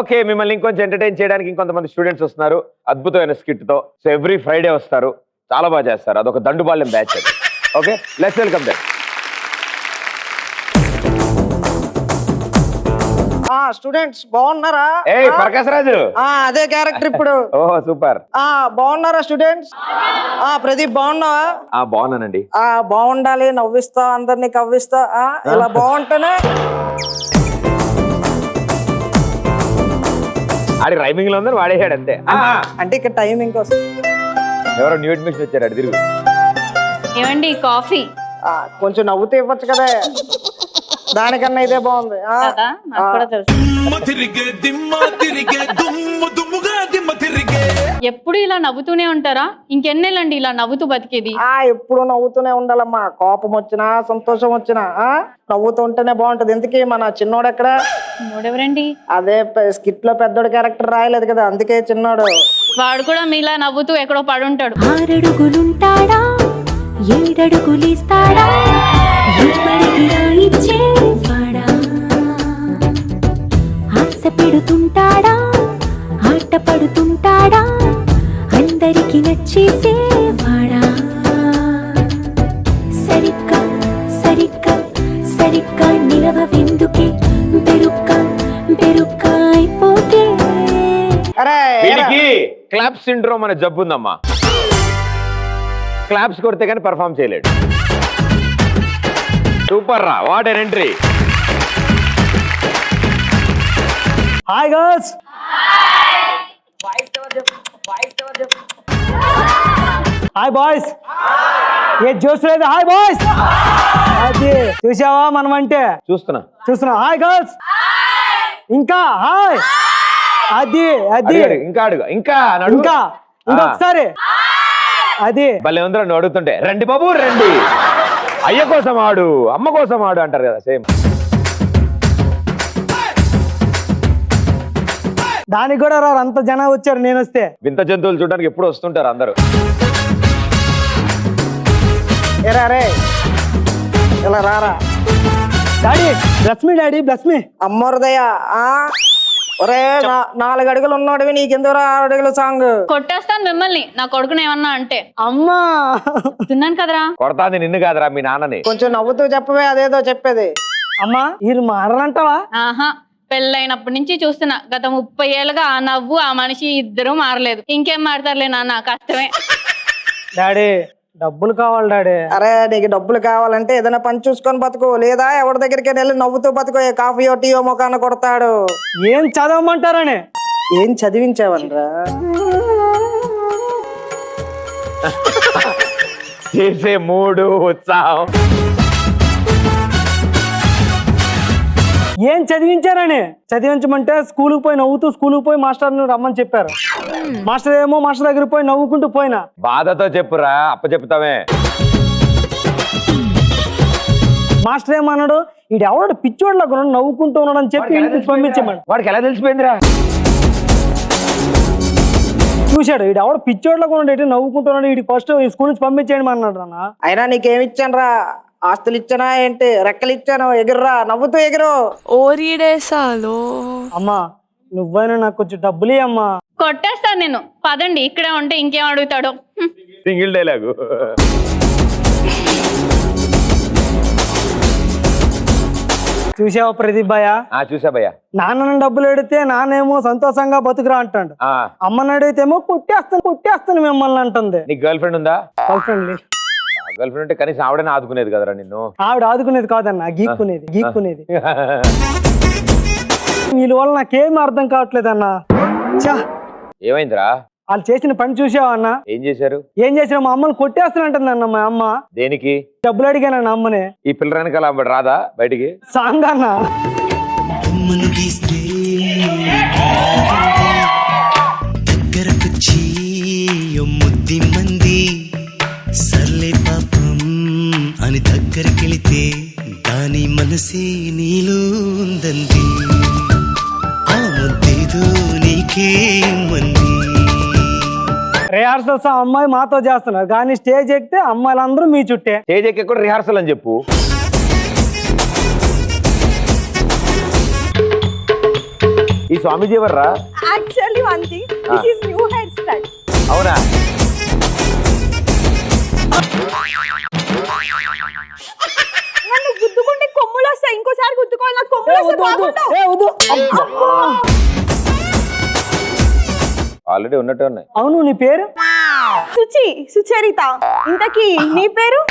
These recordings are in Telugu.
ఓకే, మిమ్మల్ని ఇంకొంచెం ఎంటర్టైన్ చేయడానికి ఇంకొంతమంది స్టూడెంట్స్ వస్తున్నారు అద్భుతమైన స్కిట్ తో. సో ఎవ్రీ ఫ్రైడే వస్తారు, చాలా బాగా చేస్తారు. అదొక Dandupalyam batch. Okay, let's welcome them. Students బాగున్నారా? ప్రకాష్ రాజు అదే క్యారెక్టర్ ఇప్పుడు. ఓహో సూపర్. బాగున్నారా స్టూడెంట్స్? ప్రదీప్ బాగున్నావా? బాగున్నానండి. బాగుండాలి, నవ్విస్తా, అందరినీ కవ్విస్తా. ఇలా బాగుంటేనే. ఆడి రైమింగ్ లో ఉందని వాడేసాడు అంతే. అంటే ఇక్కడ టైమింగ్ కోసం ఎవరో న్యూ అడ్మిషన్ వచ్చారు, అడి తిరుగు. ఏమండి కాఫీ? కొంచెం నవ్వుతూ ఇవ్వచ్చు కదా, దానికన్నా ఇదే బాగుంది. ఎప్పుడు ఇలా నవ్వుతూనే ఉంటారా? ఇంకెన్నేళ్ళండి ఇలా నవ్వుతూ బతికేది? ఎప్పుడు నవ్వుతూనే ఉండాలమ్మా. కోపం వచ్చినా సంతోషం వచ్చినా నవ్వుతూ ఉంటేనే బాగుంటది. ఎందుకే మన చిన్నోడు ఎక్కడ? చిన్నోడెవరండి? అదే స్కిట్ లో పెద్దోడు క్యారెక్టర్ రాయలేదు కదా, అందుకే చిన్నోడు. వాడు కూడా మీలా నవ్వుతూ ఎక్కడో పడుంటాడు. 6 అడుగులుంటాడా, 7 అడుగులిస్తాడా, ఇచ్చేవాడా, ఆశ పెడుతుంటాడా, ఆట పడుతుంటాడా, అందరికి నచ్చేసేవాడా. సరిగ్గా సరిగ్గా సరిగ్గా నిలవెందుకే, బెరుక్క అయిపోతే. క్లాప్ సిండ్రోమ్ అనే జబ్బు ఉందమ్మా. క్లాప్స్ కొడితే కానీ పర్ఫామ్ చేయలేడు. సూపర్ రా, what an entry. Hi girls. Hi boys. ఏ జోస్ లేదు. Hi boys. అది చూసావా మనం అంటే? చూస్తున్నా. Hi girls. ఇంకా హాయ్. అది ఇంకా అడుగు, ఇంకా ఇంకొకసారి. అది భలే ఉందిరా నువ్వు అడుగుతుంటే. రండి బాబు రండి, అయ్య కోసం ఆడు, అమ్మ కోసం ఆడు అంటారు కదా, సేమ్. దానికి కూడా రారు, అంత జనం వచ్చారు నేను వస్తే. వింత జంతువులు చూడడానికి ఎప్పుడు వస్తుంటారు అందరూ. ఇలా రారా డాడీ. బ్లస్ మీ అమ్మోరదయ్య. ఒరే 4 అడుగులు ఉన్నాడువి, నీకెందుకు 6 అడుగుల సాంగ్? కొట్టేస్తాను మిమ్మల్ని, నా కొడుకుని ఏమన్నా అంటే. అమ్మా తిన్నాను కదరా. కొడతాది నిన్ను కాదురా, మీ నాన్నని. కొంచెం నవ్వుతూ చెప్పవే, అదేదో చెప్పేది. అమ్మా మీరు మారాలంటావా? ఆహా, పెళ్ళైనప్పటి నుంచి చూస్తున్నా. గత 30 ఏళ్ళుగా ఆ నవ్వు ఆ మనిషి ఇద్దరు మారలేదు. ఇంకేం మారతారులే నాన్న, కష్టమే. డాడీ డబ్బులు కావాలి డాడీ. అరే నీకు డబ్బులు కావాలంటే ఏదైనా పని చూసుకొని బతుకు, లేదా ఎవరి దగ్గరికి వెళ్ళి నవ్వుతూ బతుకో. కాఫీయో టీయో మొఖాన కొడతాడు. ఏం చదవమంటారని? ఏం చదివించావనరా? చేసే మూడు ఉత్సాహం. ఏం చదివించారని? చదివించమంటే స్కూల్కి పోయి నవ్వుతూ, స్కూల్కి పోయి మాస్టర్ని రమ్మని చెప్పారు. మాస్టర్ ఏమో మాస్టర్ దగ్గర పోయి నవ్వుకుంటూ పోయినా. బాధతో చెప్పురా, అప్ప చెప్తామే. మాస్టర్ ఏమన్నాడు, ఈడు ఎవడు పిచ్చోడ్లాగా నవ్వుకుంటూ ఉన్నాడు అని చెప్పి ఇంటికి పంపించమని. వాడికి ఎలా తెలిసిపోయిందిరా? చూశాడు, ఈడు ఎవడు పిచ్చోడ్లాగా ఉన్నాడు, నవ్వుకుంటున్నాడు, వీడికి ఫస్ట్ ఈ స్కూల్ నుంచి పంపించేయండి అన్నాడు. అన్న అయినా నీకేమి ఇచ్చాను రా? ఆస్తులు ఇచ్చానా ఏంటి? రెక్కలు ఇచ్చాను, ఎగుర్రా, నవ్వుతూ ఎగురు. అమ్మా నువ్వైనా నాకు కొంచెం డబ్బులు అమ్మా. కొట్టేస్తాను నేను. పదండి, ఇక్కడే ఉంటే ఇంకేం అడుగుతాడు. Single dialogue. చూసావా ప్రదీప్ భయ్య? చూసా భయ్య. నాన్న డబ్బులు అడిగితే నాన్నేమో సంతోషంగా బతుకురా అంటాడు. అమ్మని అడిగితేమో కొట్టేస్తాను మిమ్మల్ని అంటుంది. నీకు గర్ల్ ఫ్రెండ్ ఉందా? గర్ల్ ఫ్రెండ్ లేదు. గర్ల్ ఫ్రెండ్ అంటే కనీసం ఆవిడనే ఆదుకునేది కదరా నిన్ను. ఆవిడ ఆదుకునేది కాదన్నా, గీక్కునేది. వీళ్ళ వల్ల నాకేం అర్థం కావట్లేదు అన్నా. ఏమైందిరా? వాళ్ళు చేసిన పని చూసావా అన్న? ఏం చేశారు? మా అమ్మని కొట్టేస్తానంటుంది అన్న. మా అమ్మ దేనికి? డబ్బులు అడిగానన్న అమ్మని. ఈ పిల్ల వెనకాల రాదా బయటికి? సాంగ్ అన్న. సర్లే పాపం అని దగ్గరికెళితే దాని మనసే నీలో ఉందంది. ఆ ముద్దేదో నీకేమంది. రిహార్సల్స్ అమ్మాయి మాతో చేస్తున్నారు, కానీ స్టేజ్ ఎక్కితే అమ్మాయిలందరూ మీ చుట్టే. స్టేజ్ ఎక్కి కూడా రిహార్సల్ అని చెప్పు. ఈ స్వామీజీ ఎవర్రా? Actually one thing, this is new hair style. అవునా? నన్ను గుద్దుకుంటే కొమ్ములు వస్తాయి, ఇంకోసారి గుద్దుకోవాలి, నాకు కొమ్ములు వస్తే బాగుండవు. ఆల్రెడీ ఉన్నట్టే ఉన్నాయి. అవును, నీ పేరు? సుచరిత. ఇంతకీ నీ పేరు?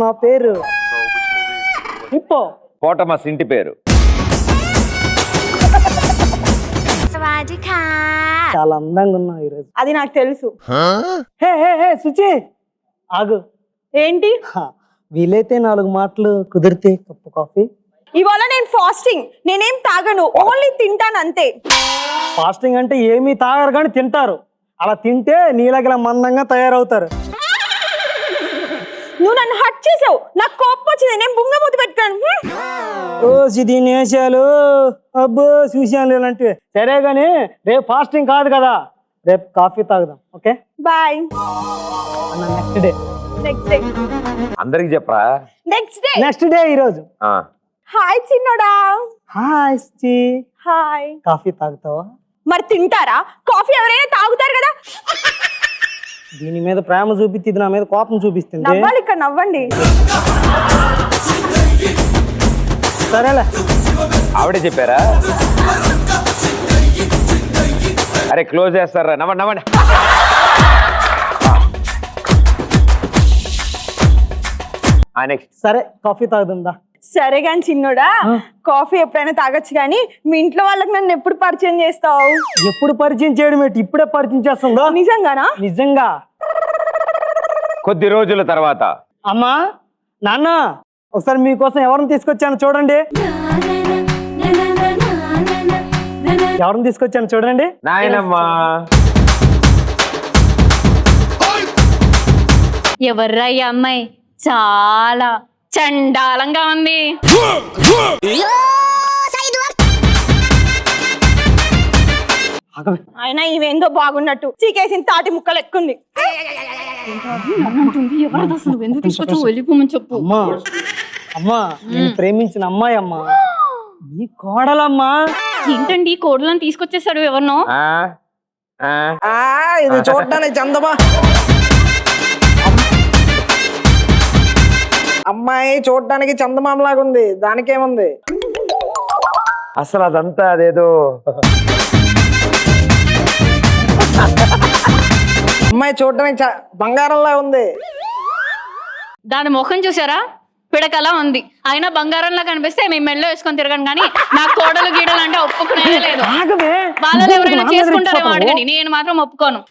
నా పేరు హిప్పో. పోటమస్ ఇంటి పేరు. చాలా అందంగా ఉన్నావు ఈరోజు. అది నాకు తెలుసు. హే హే హే సుచి, ఆగు. ఏంటి? వీలైతే 4 మాటలు, కుదిరితే కప్పు కాఫీ. ఇవాళ నేను ఫాస్టింగ్, నేనేం తాగను, ఓన్లీ తింటాను అంతే. ఫాస్టింగ్ అంటే ఏమీ తాగరు కానీ తింటారు. అలా తింటే నీలగిలా మందంగా తయారవుతారు. నువ్వు నన్ను హట్ చేసావు, నాకు కోపం వచ్చింది, నేను బుంగ మూతి పెట్టుకాను. ఓ సిదినేశాలు, అబ్బో చూశాను ఇలాంటివి. సరే గాని రేపు ఫాస్టింగ్ కాదు కదా, రేపు కాఫీ తాగుదాం. Okay bye. Next day. Next day అందరికి చెప్పరా? నెక్స్ట్ డే ఈరోజు. హాయ్ చిన్నోడా. హాయ్ సి. హాయ్. కాఫీ తాగుతావా? మరి తింటారా? కాఫీ ఎవరైనా తాగుతారు కదా. దీని మీద ప్రేమ చూపిస్తే ఇది నా మీద కోపం చూపిస్తుంది. నవ్వాలి, ఇక్కడ నవ్వండి. సరేలే. ఆవిడే చెప్పారా? అరే క్లోజ్ చేస్తారా? నవ్వండి నవ్వండి. నెక్స్ట్. సరే కాఫీ తాగుతుందా? సరే గాని చిన్నోడా, కాఫీ ఎప్పుడైనా తాగొచ్చు కానీ మీ ఇంట్లో వాళ్ళకి నన్ను ఎప్పుడు పరిచయం చేస్తావు? ఎప్పుడు పరిచయం చేయడం ఏంటి, ఇప్పుడే పరిచయం చేస్తుందా? నిజంగానా? నిజంగా. కొద్ది రోజుల తర్వాత. అమ్మా నాన్న, ఒకసారి మీకోసం ఎవరిని తీసుకొచ్చాను చూడండి. ఎవరిని తీసుకొచ్చాను చూడండి. నాయనమ్మా. ఎవర్రా ఈ అమ్మాయి? చాలా చండాలంగా ఉంది. అయినా ఇవేందో బాగున్నట్టు చీకేసిన తాటి ముక్కలు ఎక్కుంది. ఎందుకు తీసుకొచ్చావు? వెళ్ళిపోమని చెప్పు. అమ్మా అమ్మా, నేను ప్రేమించిన అమ్మాయి అమ్మా, నీ కోడలమ్మా. ఏంటండి కోడలను తీసుకొచ్చేసాడు ఎవరినో? ఇది చూడడానికి చందమా అమ్మాయి చూడడానికి చందమామలాగా ఉంది, దానికేముంది? అసలు అదంతా అదేదో అమ్మాయి చూడడానికి బంగారంలా ఉంది. దాని ముఖం చూసారా? పిడకలా ఉంది. అయినా బంగారంలా కనిపిస్తే మేము మెళ్ళో వేసుకొని తిరగను కానీ నా కోడలు గీడలు అంటే ఒప్పుకునేదే లేదు. వాళ్ళని ఎవరైనా చేసుకుంటారేమో అడగండి, నేను మాత్రం ఒప్పుకోను.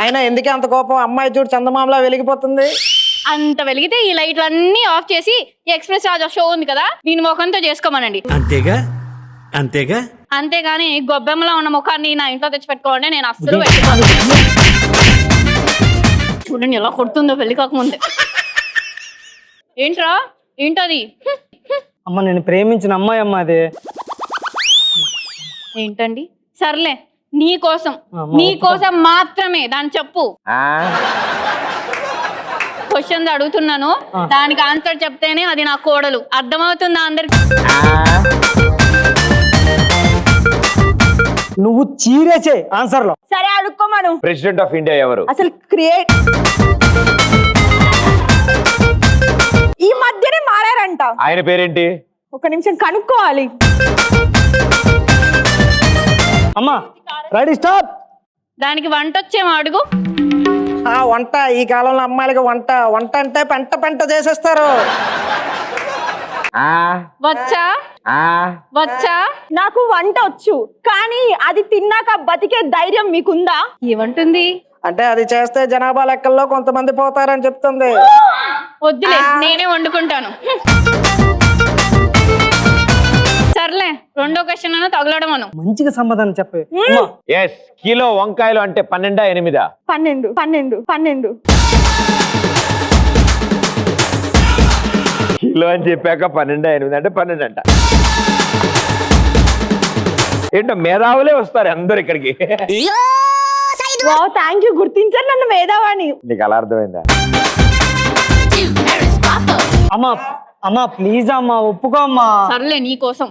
అయినా ఎందుకే అంత కోపం? అమ్మాయి చూడు చందమామలా వెలిగిపోతుంది. అంత వెలిగితే ఈ లైట్లన్నీ ఆఫ్ చేసి ఎక్స్ప్రెస్ రాజా షో ఉంది కదా, దీని ముఖంతో చేసుకోమనండి. అంతేగా అంతేగా. అంతేగాని గొబ్బెమ్మలో ఉన్న ముఖాన్ని నా ఇంట్లో తెచ్చి పెట్టుకోవాలంటే నేను అస్సలు పెట్టుకోను. చూడండి ఎలా కొడుతుందో పెళ్లి కాకముందే. ఏంట్రా ఏంటది? అమ్మ నేను ప్రేమించిన అమ్మాయి అమ్మ అది. ఏంటండి? సర్లే, నీకోసం మాత్రమే దాన్ని చెప్పు. క్వశ్చన్స్ అడుగుతున్నాను, దానికి ఆన్సర్ చెప్తేనే అది నా కోడలు. అర్థమవుతుందా అందరికి? నువ్వు చీరేసే ఆన్సర్ లో. సరే అడుక్కోమను. ప్రెసిడెంట్ ఆఫ్ ఇండియా ఎవరు? అసలు ఈ మధ్యనే మారారంట. ఆయన పేరేంటి? ఒక నిమిషం కనుక్కోవాలి. అమ్మా రెడీ స్టాప్. దానికి వంట వచ్చేమో అడుగు. వంట ఈ కాలంలో అమ్మాయిలకి వంట అంటే పెంట చేసేస్తారు. వచ్చా? నాకు వంట వచ్చు, కానీ అది తిన్నాక బతికే ధైర్యం మీకుందా? ఏమంటుంది? అంటే అది చేస్తే జనాభా లెక్కల్లో కొంతమంది పోతారని చెప్తుంది. వద్దులే, నేనే వండుకుంటాను. సర్లే, రెండో క్వశ్చన్ అన్న తగలడం అను. మంచిగా సమాధానం చెప్పే. కిలో వంకాయలు అంటే 12 8? 12. కిలో అని చెప్పాక 12 8 అంటే 12 అంట. ఏంటో మేధావులే వస్తారు అందరు ఇక్కడికి. థ్యాంక్ యూ, గుర్తించారు నన్ను మేధావాని. నీకు అలా అర్థమైందా? అమ్మా ప్లీజ్ అమ్మా ఒప్పుకో అమ్మా. సర్లే, నీ కోసం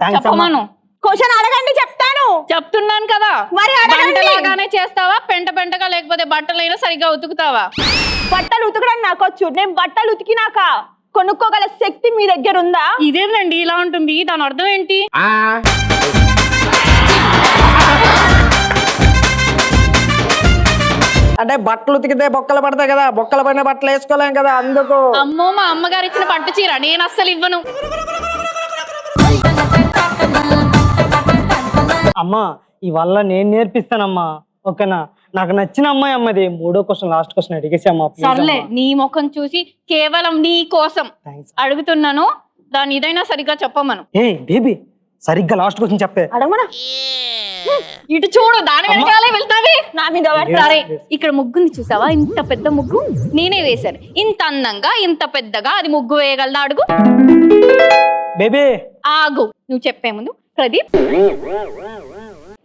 థ్యాంక్స్ అమ్మా. చెప్పమను. క్వశ్చన్ అడగండి చెప్తాను. చెప్తున్నాను కదా, మరి అడగండి. బట్టలాగానే చేస్తావా, పెంట పెంటగా, లేకపోతే బట్టలైనా సరిగ్గా ఉతుకుతావా? బట్టలు ఉతకడం నాకు వచ్చు. నేను బట్టలు ఉతికినాక కొనుక్కోగల శక్తి మీ దగ్గర ఉందా? ఇదేనండి ఇలా ఉంటుంది, దాని అర్థం ఏంటి? అంటే బట్టలు ఉతికితే బొక్కలు పడతాయి కదా, బొక్కల పైన బట్టలు వేసుకోలేం కదా, అందుకు. అమ్మో, మా అమ్మగారు ఇచ్చిన పట్టు చీర నేను అస్సలు ఇవ్వను. అమ్మా ఇవల్ల నేను నేర్పిస్తానమ్మా, ఓకేనా? నాకు నచ్చిన అమ్మాయి అమ్మది. 3వ క్వశ్చన్, లాస్ట్ క్వశ్చన్ అడిగేసి అమ్మా please సర్లే, అమ్మా. నీ ముఖం చూసి కేవలం నీ కోసం Thanks. అడుగుతున్నాను, దాని ఇదైనా సరిగ్గా చెప్పమను. ఏయ్ బేబీ, సరిగ్గా లాస్ట్ క్వశ్చన్ చెప్పే. అడగమనా? ఇటు చూడు, దాని వెనకాలే వెళ్తావి. నా మీద సరే, ఇక్కడ ముగ్గుని చూసావా? ఇంత పెద్ద ముగ్గు నేనే వేశాను. ఇంత అందంగా, ఇంత పెద్దగా అది ముగ్గు వేయగలదా? అడుగు. బేబీ ఆగు, నువ్వు చెప్పే ముందు ప్రదీప్,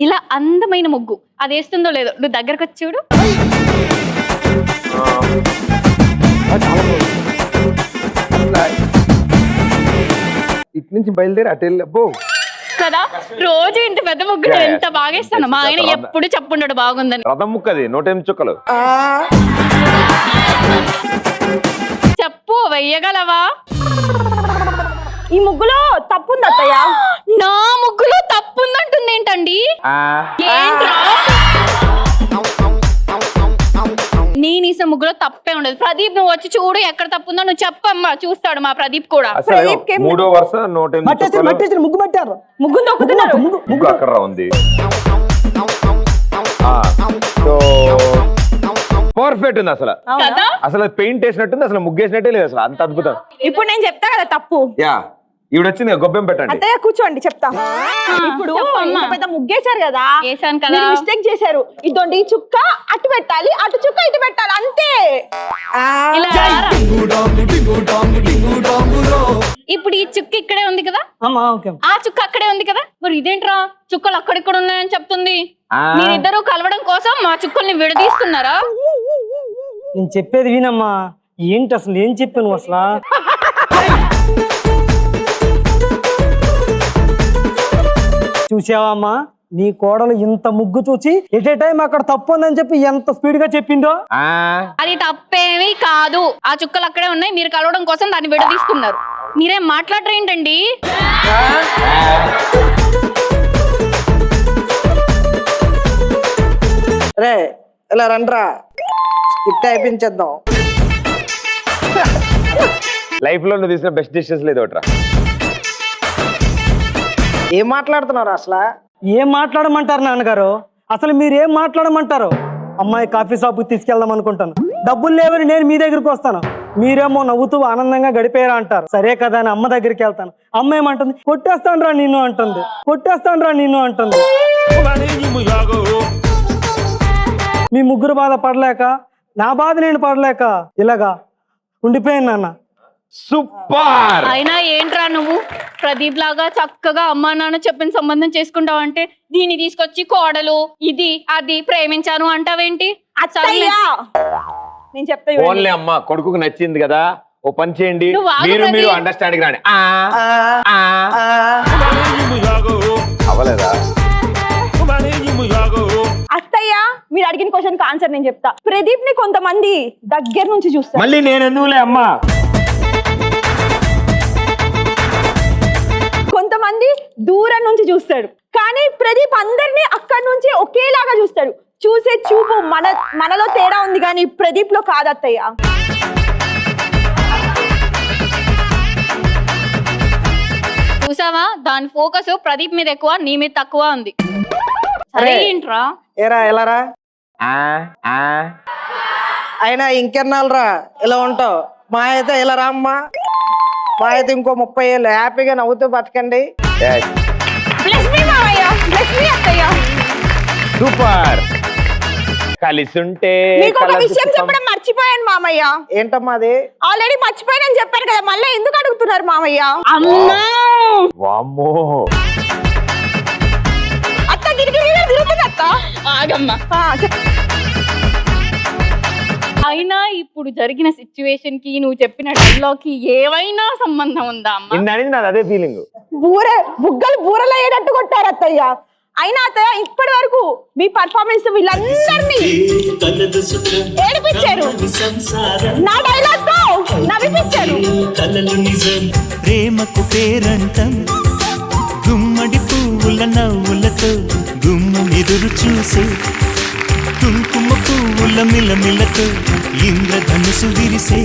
ఇలా అందమైన ముగ్గు అది వేస్తుందో లేదో నువ్వు దగ్గరకు వచ్చి చూడు. ఇటు నుంచి బయలుదేరి అటు వెళ్ళి అబ్బో కదా, రోజు ఇంత పెద్ద ముగ్గు నేను ఎంత బాగా వేస్తాను. మా ఆయన ఎప్పుడు చెప్పుండడు బాగుందని. రథం ముక్కది 108 చుక్కలు. చెప్పు, వెయ్యగలవా? ఈ ముగ్గులో తప్పుంది అత్తయ్య. నా ముగ్గులో తప్పుందంటుంది ఏంటండి? ఏంట్రా? నేను ఈ ముగ్గులో తప్పే ఉండదు. ప్రదీప్, నువ్వు వచ్చి చూడు ఎక్కడ తప్పుందో, నువ్వు చెప్పమ్మా, చూస్తాడు మా ప్రదీప్ కూడా. అసలు 3వ వరుస 108 చుక్కలు. ముగ్గు పెట్టారు. ముగ్గును తొక్కుతున్నారు. ముగ్గు అక్కడ ఉంది. పర్ఫెక్ట్ ఉంది అసలు. కదా, అసలు పెయింట్ వేసినట్టుంది, అసలు ముగ్గు వేసినట్టే లేదు అసలు, అంత అద్భుతం. ఇప్పుడు నేను చెప్తా కదా తప్పు. యా, ఈవిడ వచ్చింది, గొబ్బెం పెట్టండి. అత్తయ్య కూర్చోండి చెప్తా. ఇప్పుడు చెప్పమ్మా. ఇంత పెద్ద ముగ్గేశారు కదా, వేసాను కదా. మీరు మిస్టేక్ చేశారు. ఇదోండి, ఈ చుక్క అటు పెట్టాలి, అటు చుక్క ఇటు పెట్టాలి, అంతే. ఇలా రారా. ఇప్పుడు ఈ చుక్క ఇక్కడే ఉంది కదా, అమ్మా ఓకే. ఆ చుక్క అక్కడే ఉంది కదా, మరి ఇదేంట్రా చుక్కలు అక్కడిక్కడ ఉన్నాయని చెప్తుంది? మీరిద్దరూ కలవడం కోసం మా చుక్కల్ని విడదీస్తున్నారా? నేను చెప్పేది వినమ్మా. ఏంటి అసలు ఏం చెప్పాను అసలు? చూసావా అమ్మా, నీ కోడలు ఇంత ముగ్గు చూసి ఎట్ ఏ టైం అక్కడ తప్పు ఉందని చెప్పి ఎంత స్పీడ్ గా చెప్పిందో. అది తప్పేమీ కాదు, ఆ చుక్కలు అక్కడే ఉన్నాయి, మీరు కలవడం కోసం దాన్ని విడదీస్తున్నారు. మీరేం మాట్లాడరు ఏంటండి? రే ఇలా రండ్రా, స్కిట్ అయిపించేద్దాం. లైఫ్ లో నువ్వు తీసిన బెస్ట్ డిసిషన్స్ లేదు ఒకట్రా. ఏం మాట్లాడుతున్నారు అసలు? ఏం మాట్లాడమంటారు నాన్నగారు? అసలు మీరు ఏం మాట్లాడమంటారు? అమ్మాయి కాఫీ షాప్కి తీసుకెళ్దాం అనుకుంటాను, డబ్బులు లేవని నేను మీ దగ్గరికి వస్తాను, మీరేమో నవ్వుతూ ఆనందంగా గడిపేరా అంటారు. సరే కదా అని అమ్మ దగ్గరికి వెళ్తాను, అమ్మ ఏమంటుంది? కొట్టేస్తాను రా నిన్ను అంటుంది, కొట్టేస్తాను రా నిన్ను అంటుంది. మీ ముగ్గురు బాధ పడలేక, నా బాధ నేను పడలేక ఇలాగా ఉండిపోయాను నాన్న. సూపర్. అయినా ఏంట్రా నువ్వు ప్రదీప్ లాగా చక్కగా అమ్మా నాన్న చెప్పిన సంబంధం చేసుకుంటావు అంటే, దీన్ని తీసుకొచ్చి కోడలు ఇది అది ప్రేమించాను అంటావేంటి? అత్తయ్య నేను చెప్తా ఓన్లీ అమ్మ కొడుకుకు నచ్చింది కదా, ఓ పని చేయండి, నువ్వు ఆగు మీరు ప్రదీప్. మీరు అండర్స్టాండింగ్ రాండి. అవ్వలేదా? అత్తయ్య, మీరు అడిగిన క్వశ్చన్ ఆన్సర్ నేను చెప్తా. ప్రదీప్ ని కొంతమంది దగ్గర నుంచి చూస్తారు, మళ్ళీ నేను ఎందుకులే అమ్మా. కొంతమంది దూరం నుంచి చూస్తాడు. కానీ ప్రదీప్ అందరినీ అక్కడి నుంచి ఒకేలాగా చూస్తాడు. చూసే చూపు మనలో తేడా ఉంది కానీ ప్రదీప్ లో కాదు అత్తయ్య. చూసావా, దాని ఫోకస్ ప్రదీప్ మీద ఎక్కువ, నీ మీద తక్కువ ఉంది. సరే ఏంట్రా? ఏరా ఎలారా? అయినా ఇంకెన్నాళ్ళరా ఇలా ఉంటావు? మా అయితే ఇలా రామ్మా, మా అయితే ఇంకో 30 ఏళ్ళు హ్యాపీగా నవ్వుతూ బతకండి. బ్లెస్ మీ మావయ్య, బ్లెస్ మీ అత్తయ్య. సూపర్. కలిసుంటే మీకు ఒక విషయం చెప్పడం మర్చిపోయాను మామయ్య. ఏంటమ్మా అది? ఆల్రెడీ మర్చిపోయానని చెప్పాను కదా, మళ్ళీ ఎందుకు అడుగుతున్నారు మామయ్య? వామ్మో, అత్త గిరిగిరి తిరుగుతుంది అత్త. ఆగమ్మా. అయినా ఇప్పుడు జరిగిన సిచ్యువేషన్ కి నువ్వు చెప్పిన డైలాగ్ కి ఏవైనా సంబంధం ఉందా అమ్మా? అనేది నాది అదే ఫీలింగ్. బుగ్గలు బూరలు అయ్యేటట్టు కొట్టారు అత్తయ్య. అయినా అత్తయ్య ఇప్పటి వరకు మీ పర్ఫార్మెన్స్ వీళ్ళందరినీ ఏడిపించారు, నా డైలాగ్ తో నవ్విపించారు. ప్రేమకు పేరంటం గుమ్మడి పువ్వుల నవ్వులతో గుమ్మ ఎదురు చూసే కుంకుమ పువ్వుల మిలమిలతో ఇంద్రధనుసు విరిసే